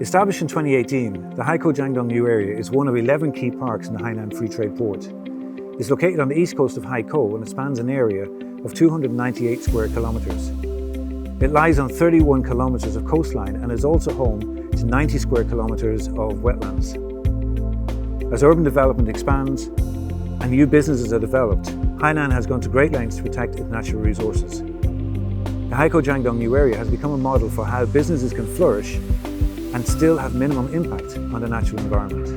Established in 2018, the Haikou New area is one of 11 key parks in the Hainan Free Trade Port. It's located on the east coast of Haikou and it spans an area of 298 square kilometres. It lies on 31 kilometres of coastline and is also home to 90 square kilometres of wetlands. As urban development expands and new businesses are developed, Hainan has gone to great lengths to protect its natural resources. The Haikou New area has become a model for how businesses can flourish and still have minimum impact on the natural environment.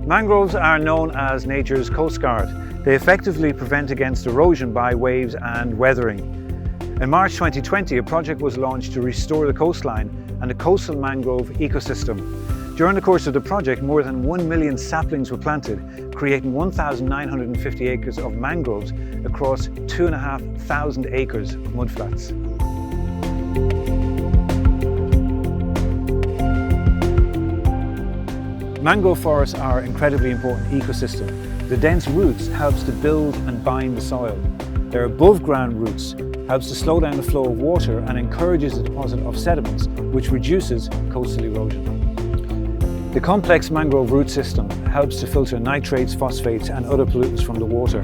Mangroves are known as nature's coastguard. They effectively prevent against erosion by waves and weathering. In March 2020, a project was launched to restore the coastline and the coastal mangrove ecosystem. During the course of the project, more than 1 million saplings were planted, creating 1,950 acres of mangroves across 2,500 acres of mudflats. Mangrove forests are an incredibly important ecosystem. The dense roots helps to build and bind the soil. Their above ground roots helps to slow down the flow of water and encourages the deposit of sediments, which reduces coastal erosion. The complex mangrove root system helps to filter nitrates, phosphates and other pollutants from the water,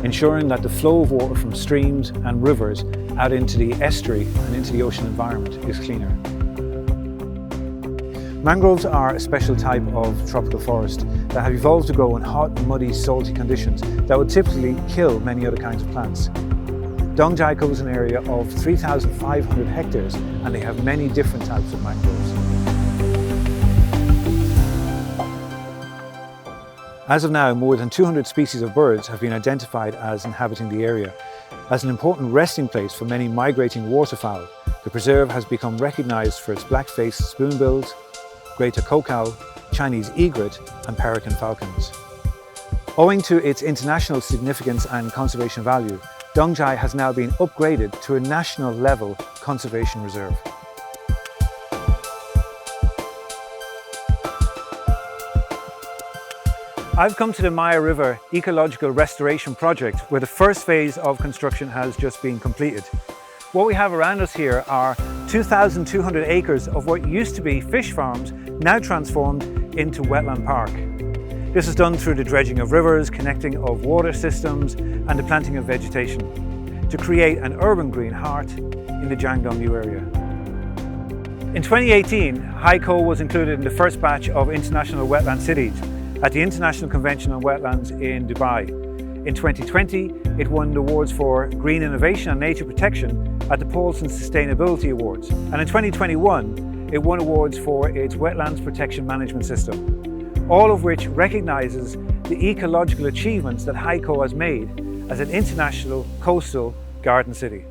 ensuring that the flow of water from streams and rivers out into the estuary and into the ocean environment is cleaner. Mangroves are a special type of tropical forest that have evolved to grow in hot, muddy, salty conditions that would typically kill many other kinds of plants. Dongzhai covers an area of 3,500 hectares and they have many different types of mangroves. As of now, more than 200 species of birds have been identified as inhabiting the area. As an important resting place for many migrating waterfowl, the preserve has become recognised for its black-faced spoonbills, greater kokow, Chinese egret and peregrine falcons. Owing to its international significance and conservation value, Dongzhai has now been upgraded to a national level conservation reserve. I've come to the Maya River Ecological Restoration Project, where the first phase of construction has just been completed. What we have around us here are 2,200 acres of what used to be fish farms, now transformed into wetland park. This is done through the dredging of rivers, connecting of water systems and the planting of vegetation to create an urban green heart in the Jiangdong area. In 2018, Haikou was included in the first batch of international wetland cities at the International Convention on Wetlands in Dubai. In 2020, it won the awards for Green Innovation and Nature Protection at the Paulson Sustainability Awards. And in 2021, it won awards for its Wetlands Protection Management System, all of which recognises the ecological achievements that Haikou has made as an international coastal garden city.